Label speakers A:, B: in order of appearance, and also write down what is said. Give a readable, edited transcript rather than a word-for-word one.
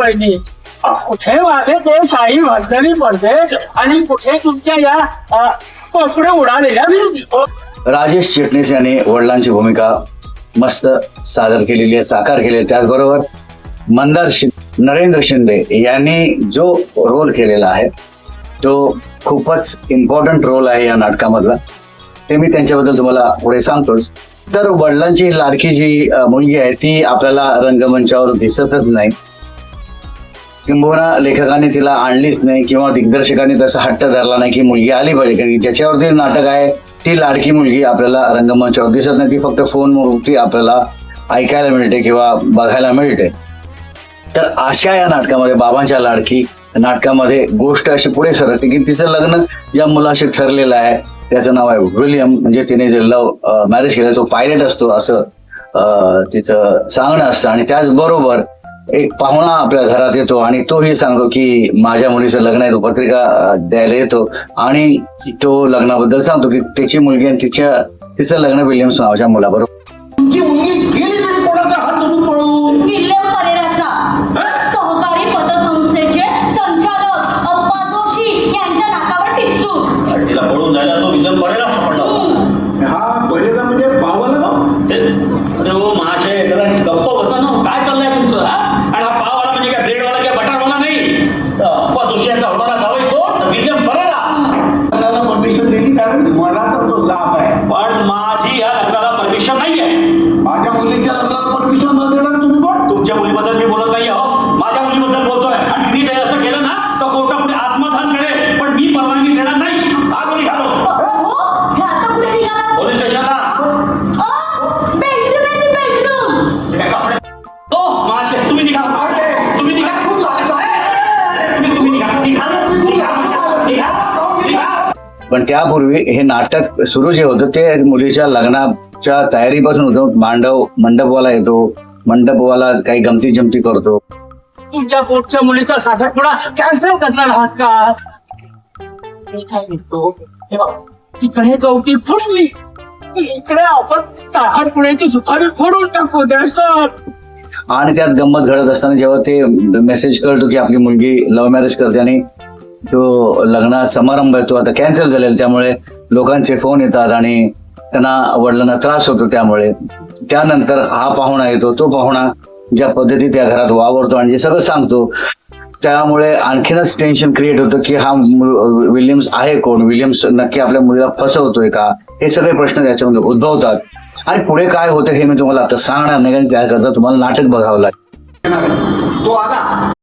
A: पहिली कुठे माझे ते शाही भाजलेली पडते आणि कुठे तुमच्या या कोपडे उडालेल्या
B: राजेश चिटणीस यांनी वडिलांची भूमिका मस्त सादर केलेली आहे, साकार केली आहे. त्याचबरोबर नरेंद्र शिंदे यांनी जो रोल केलेला आहे तो खूपच इम्पॉर्टंट रोल आहे या नाटकामधला. ते मी त्यांच्याबद्दल तुम्हाला पुढे सांगतोच. तर वडिलांची लाडकी जी मुलगी आहे ती आपल्याला रंगमंचावर दिसतच नाही, किंबहुना लेखकाने तिला आणलीच नाही किंवा दिग्दर्शकाने तसा हट्ट धरला नाही की मुलगी आली पाहिजे, कारण ज्याच्यावरती नाटक आहे ती लाडकी मुलगी आपल्याला रंगमंचावर दिसत नाही. ती फक्त फोनवरती आपल्याला ऐकायला मिळते किंवा बघायला मिळते. तर अशा या नाटकामध्ये बाबांच्या लाडकी नाटकामध्ये गोष्ट अशी पुढे सरकते की तिचं लग्न ज्या मुलाशी ठरलेलं आहे त्याचं नाव आहे विलियम, म्हणजे तिने जे लव्ह मॅरेज केलं तो पायलट असतो असं तिचं सांगणं असतं. आणि त्याचबरोबर एक पाहुणा आपल्या घरात येतो आणि तोही सांगतो की माझ्या मुलीचं लग्न आहे, तो पत्रिका द्यायला येतो आणि तो लग्नाबद्दल सांगतो की त्याची मुलगी आणि तिचं लग्न विलियम्स नावाच्या मुलाबरोबर.
C: तुमची मुलगी गेली तरी कोणाचा हात धरून पळून
D: विल्यम परेराचा सहकारी पतसंस्थेचे संचालक अप्पा जोशी यांच्या नाकावर टिच्चू.
C: तिला पळून जायला तो विलंब पडेल सापडला. हा पडेला म्हणजे पावाला ना. अरे हो महाशय, त्याला गप्प बसा ना. काय चाललंय तुमचं? आणि हा पाववाला म्हणजे काय ब्रेडवाला किंवा बटरवाला नाही. अप्पा जोशी यांचा होणारा जावई कोण? विल्यम परेरा. परमिशन दिली कारण मला तर तो जाप आहे, पण माझी या लग्नाला परमिशन नाहीये. माझ्या मुलीच्या लग्नाला परमिशन न देणार तुम्ही कोण? तुमच्या मुलीबद्दल मी बोलत नाही आहो, माझ्या मुलीबद्दल बोलतोय. आणि तुम्ही जर असं केलं ना तर कोर्टापुढे आत्मदान करेल, पण मी परवानगी देणार नाही. आग निघालो
D: हे आता कुठे निघाला?
C: पोलीस स्टेशनला.
D: बेडरूम आहे, बेडरूम.
C: हो महाशय, तुम्ही निघा. तुम्ही निघा. तुम्ही निघा.
B: पण त्यापूर्वी हे नाटक सुरू जे होतं ते मुलीच्या लग्नाच्या तयारीपासून होतं. मंडपवाला येतो, मंडपवाला काही गमती जमती करतो.
A: तुमच्या पोटच्या मुलीचा साखरपुडा कॅन्सल करणार आहात का? मी काय म्हणतो, हे बघ, तिकडे गवती फुटली, इकडे आपण साखरपुड्याची सुपारी फोडून टाकू द्या सर.
B: आणि त्यात गंमत घडत असताना जेव्हा ते मेसेज कळतो की आपली मुलगी लव्ह मॅरेज करते आणि तो लग्न समारंभ आहे तो आता कॅन्सल झालेला, त्यामुळे लोकांचे फोन येतात आणि त्यांना वडिलांना त्रास होतो. त्यामुळे त्यानंतर हा पाहुणा येतो, तो पाहुणा ज्या पद्धतीत त्या घरात वावरतो आणि जे सगळं सांगतो त्यामुळे आणखीनच टेन्शन क्रिएट होतं की हा विलियम्स आहे कोण, विलियम्स नक्की आपल्या मुलीला फसवतोय का, हे सगळे प्रश्न त्याच्यामध्ये उद्भवतात. आणि पुढे काय होतं हे मी तुम्हाला आता सांगणार नाही, कारण त्याकरता तुम्हाला नाटक बघावं लागेल.
C: तो आला.